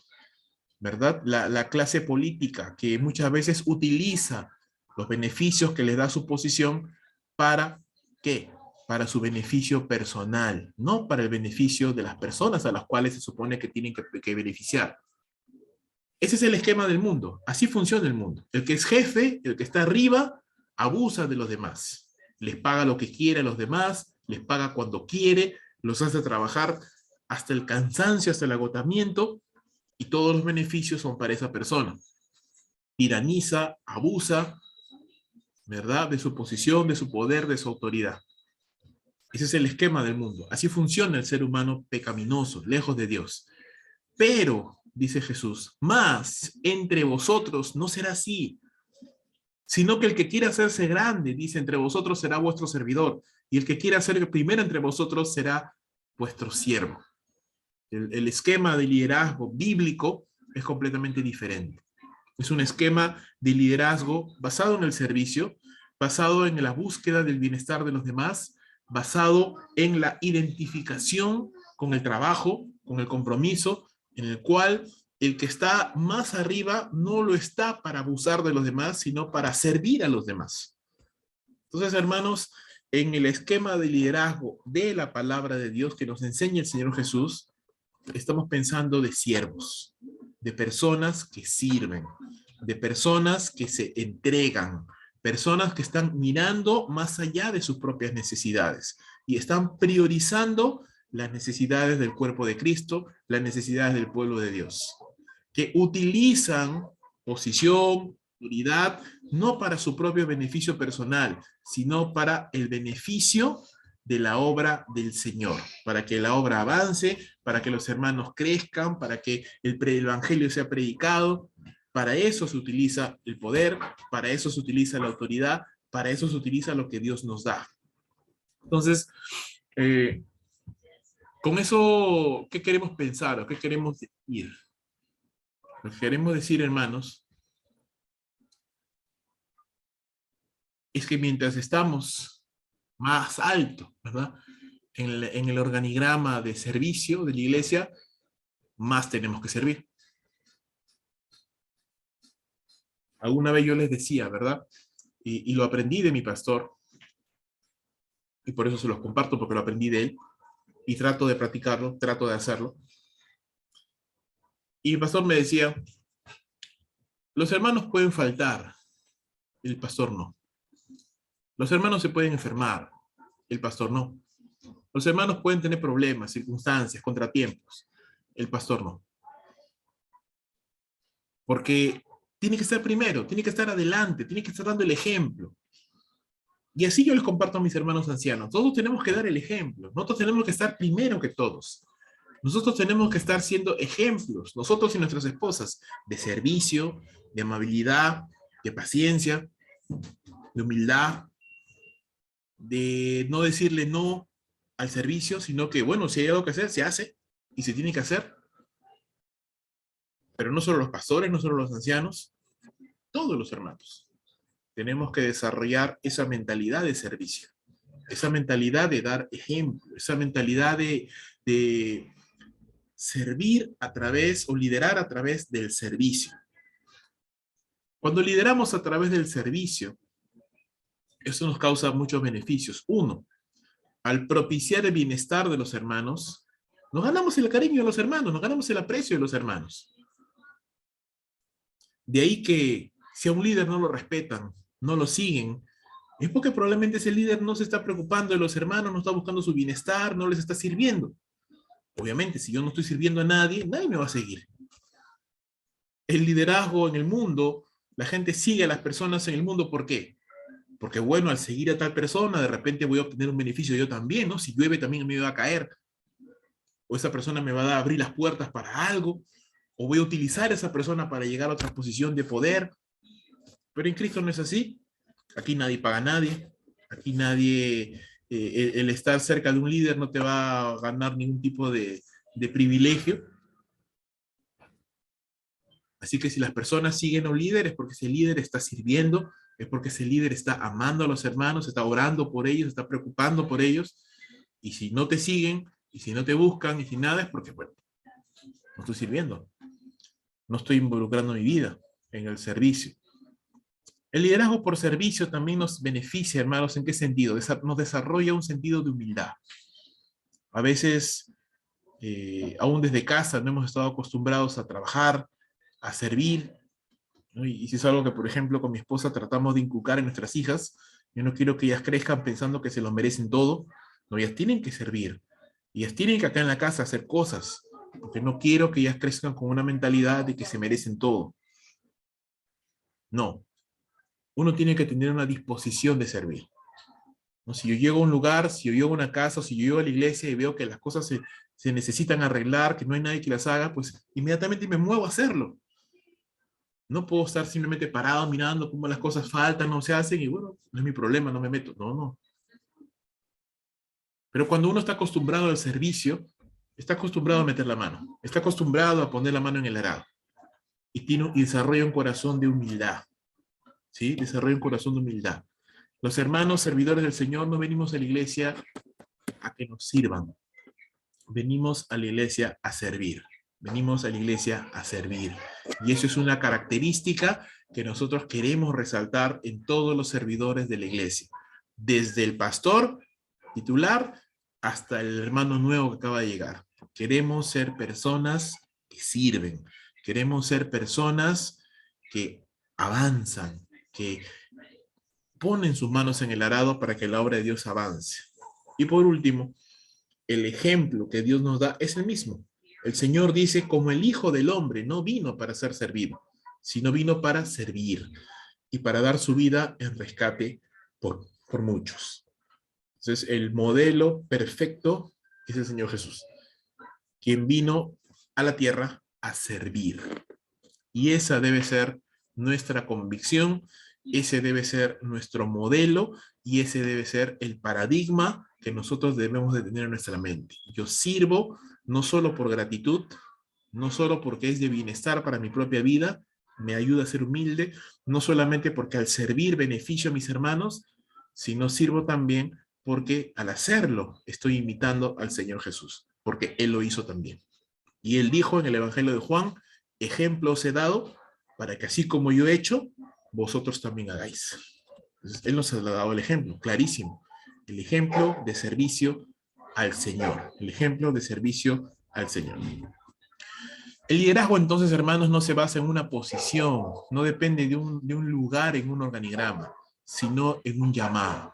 ¿verdad? La clase política que muchas veces utiliza los beneficios que les da su posición para, ¿qué? Para su beneficio personal, no para el beneficio de las personas a las cuales se supone que tienen que beneficiar. Ese es el esquema del mundo, así funciona el mundo. El que es jefe, el que está arriba, abusa de los demás. Les paga lo que quiere a los demás, les paga cuando quiere, los hace trabajar hasta el cansancio, hasta el agotamiento, y todos los beneficios son para esa persona. Tiraniza, abusa, ¿verdad? De su posición, de su poder, de su autoridad. Ese es el esquema del mundo. Así funciona el ser humano pecaminoso, lejos de Dios. Pero, dice Jesús, más entre vosotros no será así, sino que el que quiera hacerse grande, dice, entre vosotros será vuestro servidor, y el que quiera ser el primero entre vosotros será vuestro siervo. El esquema de liderazgo bíblico es completamente diferente. Es un esquema de liderazgo basado en el servicio, basado en la búsqueda del bienestar de los demás, basado en la identificación con el trabajo, con el compromiso, en el cual el que está más arriba no lo está para abusar de los demás, sino para servir a los demás. Entonces, hermanos, en el esquema de liderazgo de la palabra de Dios que nos enseña el Señor Jesús, estamos pensando de siervos, de personas que sirven, de personas que se entregan, personas que están mirando más allá de sus propias necesidades y están priorizando las necesidades del cuerpo de Cristo, las necesidades del pueblo de Dios, que utilizan posición, autoridad, no para su propio beneficio personal, sino para el beneficio de la obra del Señor, para que la obra avance, para que los hermanos crezcan, para que el evangelio sea predicado. Para eso se utiliza el poder, para eso se utiliza la autoridad, para eso se utiliza lo que Dios nos da. Entonces, eh, con eso, ¿qué queremos pensar o qué queremos decir? Lo que queremos decir, hermanos, es que mientras estamos más alto, ¿verdad? En el organigrama de servicio de la iglesia, más tenemos que servir. Alguna vez yo les decía, ¿verdad? Y lo aprendí de mi pastor, y por eso se los comparto, porque lo aprendí de él, y trato de practicarlo, trato de hacerlo. Y mi pastor me decía, los hermanos pueden faltar, el pastor no. Los hermanos se pueden enfermar, el pastor no. Los hermanos pueden tener problemas, circunstancias, contratiempos, el pastor no. Porque tiene que estar primero, tiene que estar adelante, tiene que estar dando el ejemplo. Y así yo les comparto a mis hermanos ancianos. Todos tenemos que dar el ejemplo. Nosotros tenemos que estar primero que todos. Nosotros tenemos que estar siendo ejemplos, nosotros y nuestras esposas, de servicio, de amabilidad, de paciencia, de humildad, de no decirle no al servicio, sino que, bueno, si hay algo que hacer, se hace y se tiene que hacer. Pero no solo los pastores, no solo los ancianos, todos los hermanos. Tenemos que desarrollar esa mentalidad de servicio, esa mentalidad de dar ejemplo, esa mentalidad de servir a través o liderar a través del servicio. Cuando lideramos a través del servicio, eso nos causa muchos beneficios. Uno, al propiciar el bienestar de los hermanos, nos ganamos el cariño de los hermanos, nos ganamos el aprecio de los hermanos. De ahí que si a un líder no lo respetan, no lo siguen, es porque probablemente ese líder no se está preocupando de los hermanos, no está buscando su bienestar, no les está sirviendo. Obviamente, si yo no estoy sirviendo a nadie, nadie me va a seguir. El liderazgo en el mundo, la gente sigue a las personas en el mundo, ¿por qué? Porque bueno, al seguir a tal persona, de repente voy a obtener un beneficio yo también, ¿no? Si llueve también me va a caer, o esa persona me va a abrir las puertas para algo, o voy a utilizar a esa persona para llegar a otra posición de poder. Pero en Cristo no es así. Aquí nadie paga a nadie, aquí nadie, el estar cerca de un líder no te va a ganar ningún tipo de privilegio. Así que si las personas siguen a un líder es porque ese líder está sirviendo, es porque ese líder está amando a los hermanos, está orando por ellos, está preocupando por ellos. Y si no te siguen, y si no te buscan, y si nada, es porque, bueno, no estoy sirviendo. No estoy involucrando mi vida en el servicio. El liderazgo por servicio también nos beneficia, hermanos, ¿en qué sentido? Nos desarrolla un sentido de humildad. A veces, aún desde casa, no hemos estado acostumbrados a trabajar, a servir, ¿no? Y si es algo que, por ejemplo, con mi esposa tratamos de inculcar en nuestras hijas, yo no quiero que ellas crezcan pensando que se lo merecen todo, no, ellas tienen que servir, ellas tienen que acá en la casa hacer cosas, porque no quiero que ellas crezcan con una mentalidad de que se merecen todo. No, uno tiene que tener una disposición de servir, ¿no? Si yo llego a un lugar, si yo llego a una casa, si yo llego a la iglesia y veo que las cosas se necesitan arreglar, que no hay nadie que las haga, pues inmediatamente me muevo a hacerlo. No puedo estar simplemente parado mirando cómo las cosas faltan, no se hacen y bueno, no es mi problema, no me meto. No, no. Pero cuando uno está acostumbrado al servicio, está acostumbrado a meter la mano, está acostumbrado a poner la mano en el arado y desarrolla un corazón de humildad. ¿Sí? Desarrolla un corazón de humildad. Los hermanos servidores del Señor no venimos a la iglesia a que nos sirvan. Venimos a la iglesia a servir. Venimos a la iglesia a servir. Y eso es una característica que nosotros queremos resaltar en todos los servidores de la iglesia. Desde el pastor titular hasta el hermano nuevo que acaba de llegar. Queremos ser personas que sirven. Queremos ser personas que avanzan, que ponen sus manos en el arado para que la obra de Dios avance. Y por último, el ejemplo que Dios nos da es el mismo. El Señor dice, como el Hijo del Hombre no vino para ser servido, sino vino para servir y para dar su vida en rescate por muchos. Entonces, el modelo perfecto es el Señor Jesús, quien vino a la tierra a servir. Y esa debe ser nuestra convicción, ese debe ser nuestro modelo y ese debe ser el paradigma que nosotros debemos de tener en nuestra mente. Yo sirvo no solo por gratitud, no solo porque es de bienestar para mi propia vida, me ayuda a ser humilde, no solamente porque al servir beneficio a mis hermanos, sino sirvo también porque al hacerlo estoy imitando al Señor Jesús, porque Él lo hizo también. Y Él dijo en el Evangelio de Juan, ejemplo os he dado para que así como yo he hecho, vosotros también hagáis. Entonces, Él nos ha dado el ejemplo, clarísimo. El ejemplo de servicio al Señor. El ejemplo de servicio al Señor. El liderazgo, entonces, hermanos, no se basa en una posición, no depende de un lugar en un organigrama, sino en un llamado.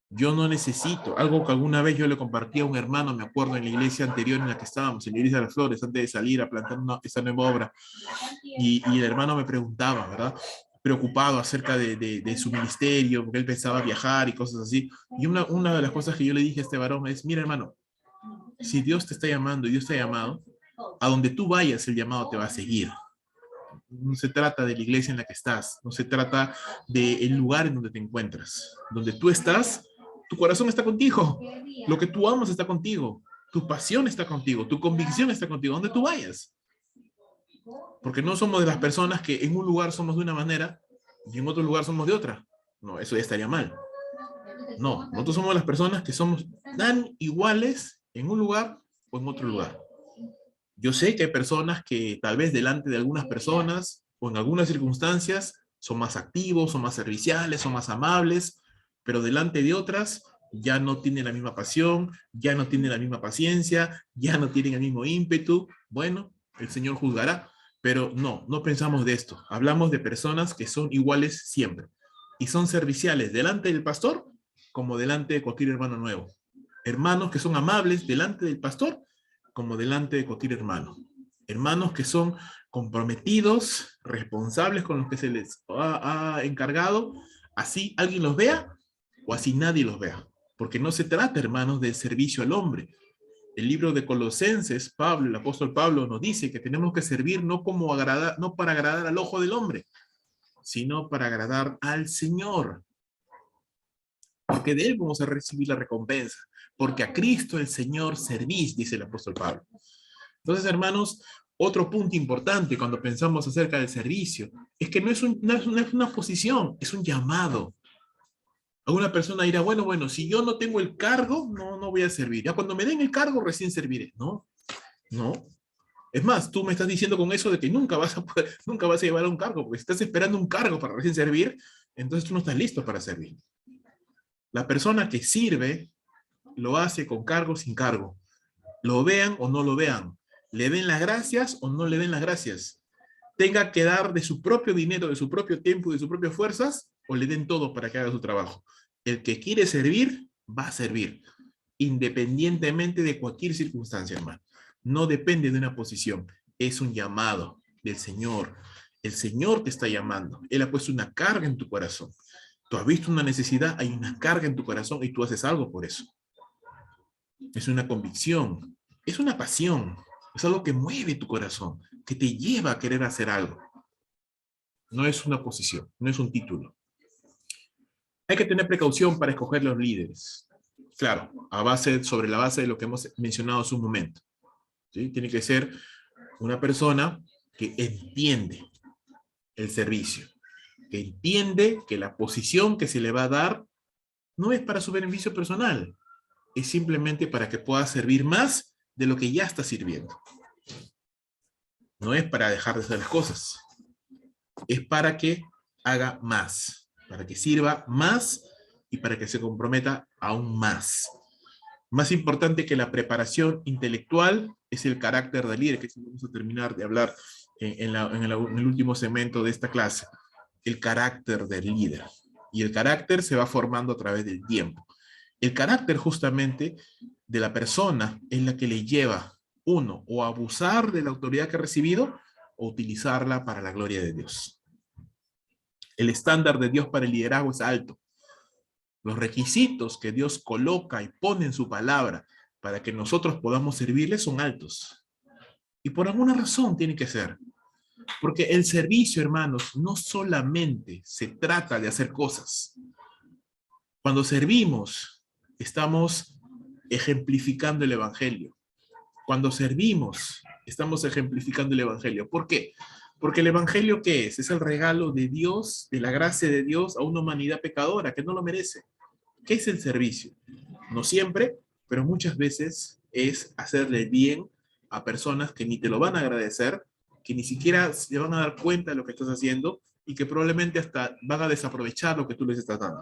Yo no necesito, algo que alguna vez yo le compartí a un hermano, me acuerdo en la iglesia anterior en la que estábamos, en la iglesia de las Flores, antes de salir a plantar esta nueva obra, y el hermano me preguntaba, ¿verdad? Preocupado acerca de su ministerio, porque él pensaba viajar y cosas así. Y una de las cosas que yo le dije a este varón es, mira hermano, si Dios te está llamando y Dios te ha llamado, a donde tú vayas el llamado te va a seguir. No se trata de la iglesia en la que estás, no se trata del lugar en donde te encuentras. Donde tú estás, tu corazón está contigo, lo que tú amas está contigo, tu pasión está contigo, tu convicción está contigo, donde tú vayas. Porque no somos de las personas que en un lugar somos de una manera y en otro lugar somos de otra. No, eso ya estaría mal. No, nosotros somos las personas que somos tan iguales en un lugar o en otro lugar. Yo sé que hay personas que tal vez delante de algunas personas o en algunas circunstancias son más activos, son más serviciales, son más amables, pero delante de otras ya no tienen la misma pasión, ya no tienen la misma paciencia, ya no tienen el mismo ímpetu. Bueno, el Señor juzgará, pero no pensamos de esto. Hablamos de personas que son iguales siempre y son serviciales delante del pastor como delante de cualquier hermano nuevo. Hermanos que son amables delante del pastor como delante de cualquier hermano. Hermanos que son comprometidos, responsables con los que se les ha encargado, así alguien los vea o así nadie los vea. Porque no se trata, hermanos, del servicio al hombre. El libro de Colosenses, Pablo, el apóstol Pablo nos dice que tenemos que servir no para agradar al ojo del hombre, sino para agradar al Señor. Porque de él vamos a recibir la recompensa. Porque a Cristo el Señor servís, dice el apóstol Pablo. Entonces, hermanos, otro punto importante cuando pensamos acerca del servicio es que no es una posición, es un llamado. Alguna persona dirá, bueno, si yo no tengo el cargo, no voy a servir. Ya cuando me den el cargo, recién serviré. No. Es más, tú me estás diciendo con eso de que nunca vas a llevar un cargo, porque si estás esperando un cargo para recién servir, entonces tú no estás listo para servir. La persona que sirve lo hace con cargo o sin cargo. Lo vean o no lo vean. Le den las gracias o no le den las gracias. Tenga que dar de su propio dinero, de su propio tiempo, de sus propias fuerzas, o le den todo para que haga su trabajo. El que quiere servir, va a servir, independientemente de cualquier circunstancia, hermano. No depende de una posición, es un llamado del Señor. El Señor te está llamando. Él ha puesto una carga en tu corazón. Tú has visto una necesidad, hay una carga en tu corazón y tú haces algo por eso. Es una convicción, es una pasión, es algo que mueve tu corazón, que te lleva a querer hacer algo. No es una posición, no es un título. Hay que tener precaución para escoger los líderes. Claro, sobre la base de lo que hemos mencionado hace un momento. ¿Sí? Tiene que ser una persona que entiende el servicio, que entiende que la posición que se le va a dar no es para su beneficio personal, es simplemente para que pueda servir más de lo que ya está sirviendo. No es para dejar de hacer las cosas, es para que haga más, para que sirva más y para que se comprometa aún más. Más importante que la preparación intelectual es el carácter del líder, que vamos a terminar de hablar en el último segmento de esta clase. El carácter del líder. Y el carácter se va formando a través del tiempo. El carácter justamente de la persona es la que le lleva, uno, o a abusar de la autoridad que ha recibido, o utilizarla para la gloria de Dios. El estándar de Dios para el liderazgo es alto. Los requisitos que Dios coloca y pone en su palabra para que nosotros podamos servirle son altos. Y por alguna razón tiene que ser. Porque el servicio, hermanos, no solamente se trata de hacer cosas. Cuando servimos, estamos ejemplificando el evangelio. Cuando servimos, estamos ejemplificando el evangelio. ¿Por qué? Porque el evangelio, ¿qué es? Es el regalo de Dios, de la gracia de Dios a una humanidad pecadora que no lo merece. ¿Qué es el servicio? No siempre, pero muchas veces es hacerle bien a personas que ni te lo van a agradecer, que ni siquiera se van a dar cuenta de lo que estás haciendo y que probablemente hasta van a desaprovechar lo que tú les estás dando.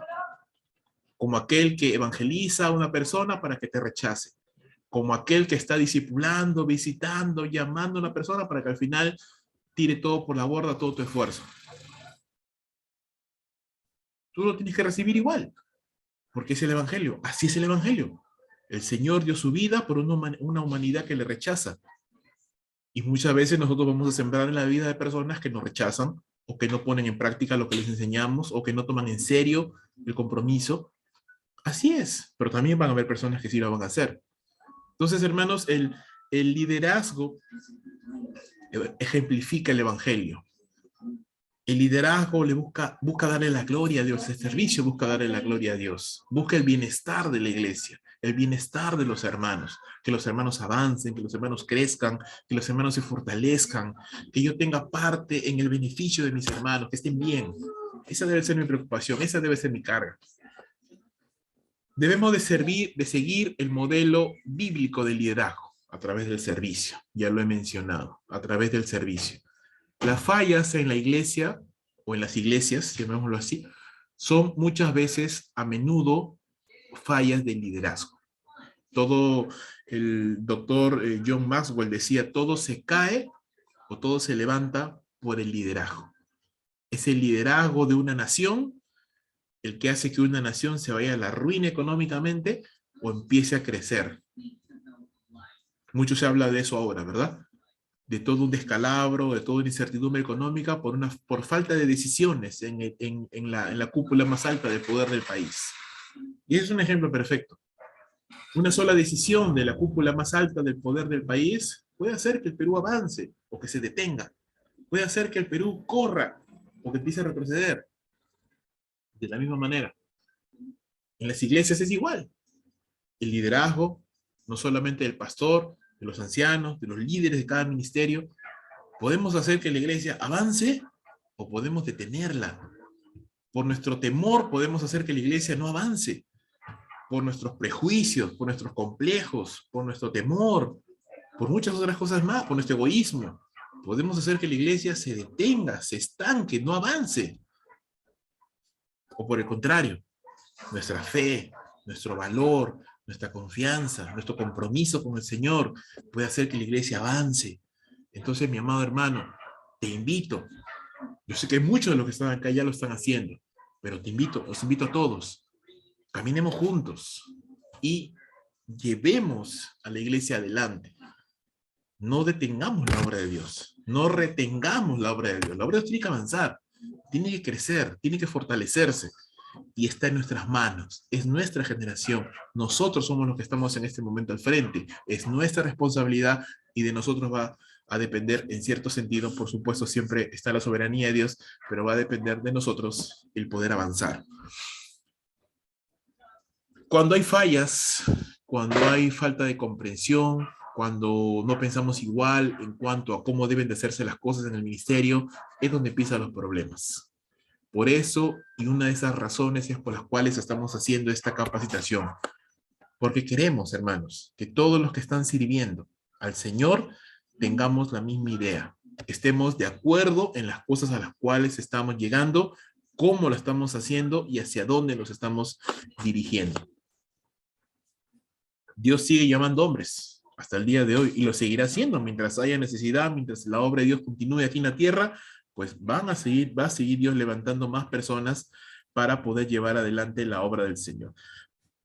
Como aquel que evangeliza a una persona para que te rechace. Como aquel que está discipulando, visitando, llamando a una persona para que al final tire todo por la borda, todo tu esfuerzo. Tú lo tienes que recibir igual, porque es el evangelio. Así es el evangelio. El Señor dio su vida por una humanidad que le rechaza. Y muchas veces nosotros vamos a sembrar en la vida de personas que nos rechazan o que no ponen en práctica lo que les enseñamos o que no toman en serio el compromiso. Así es, pero también van a haber personas que sí lo van a hacer. Entonces, hermanos, el liderazgo ejemplifica el evangelio. El liderazgo le busca darle la gloria a Dios, el servicio busca darle la gloria a Dios, busca el bienestar de la iglesia, el bienestar de los hermanos, que los hermanos avancen, que los hermanos crezcan, que los hermanos se fortalezcan, que yo tenga parte en el beneficio de mis hermanos, que estén bien. Esa debe ser mi preocupación, esa debe ser mi carga. Debemos de seguir el modelo bíblico de liderazgo a través del servicio, ya lo he mencionado, a través del servicio. Las fallas en la iglesia, o en las iglesias, llamémoslo así, son muchas veces, a menudo, fallas de liderazgo. Todo, el doctor John Maxwell decía, todo se cae o todo se levanta por el liderazgo. Es el liderazgo de una nación el que hace que una nación se vaya a la ruina económicamente o empiece a crecer. Mucho se habla de eso ahora, ¿verdad? De todo un descalabro, de toda una incertidumbre económica por falta de decisiones en la cúpula más alta del poder del país. Y es un ejemplo perfecto. Una sola decisión de la cúpula más alta del poder del país puede hacer que el Perú avance o que se detenga. Puede hacer que el Perú corra o que empiece a retroceder. De la misma manera, en las iglesias es igual. El liderazgo, no solamente del pastor, de los ancianos, de los líderes de cada ministerio, podemos hacer que la iglesia avance o podemos detenerla. Por nuestro temor podemos hacer que la iglesia no avance. Por nuestros prejuicios, por nuestros complejos, por nuestro temor, por muchas otras cosas más, por nuestro egoísmo. Podemos hacer que la iglesia se detenga, se estanque, no avance. O por el contrario, nuestra fe, nuestro valor, nuestra confianza, nuestro compromiso con el Señor puede hacer que la iglesia avance. Entonces, mi amado hermano, te invito. Yo sé que muchos de los que están acá ya lo están haciendo, pero te invito, los invito a todos. Caminemos juntos y llevemos a la iglesia adelante. No detengamos la obra de Dios. No retengamos la obra de Dios. La obra de Dios tiene que avanzar, tiene que crecer, tiene que fortalecerse. Y está en nuestras manos, es nuestra generación. Nosotros somos los que estamos en este momento al frente. Es nuestra responsabilidad y de nosotros va a depender, en cierto sentido, por supuesto, siempre está la soberanía de Dios, pero va a depender de nosotros el poder avanzar. Cuando hay fallas, cuando hay falta de comprensión, cuando no pensamos igual en cuanto a cómo deben de hacerse las cosas en el ministerio, es donde empiezan los problemas. Por eso, y una de esas razones es por las cuales estamos haciendo esta capacitación. Porque queremos, hermanos, que todos los que están sirviendo al Señor tengamos la misma idea. Estemos de acuerdo en las cosas a las cuales estamos llegando, cómo lo estamos haciendo y hacia dónde nos estamos dirigiendo. Dios sigue llamando hombres hasta el día de hoy y lo seguirá haciendo mientras haya necesidad, mientras la obra de Dios continúe aquí en la tierra, pues va a seguir Dios levantando más personas para poder llevar adelante la obra del Señor.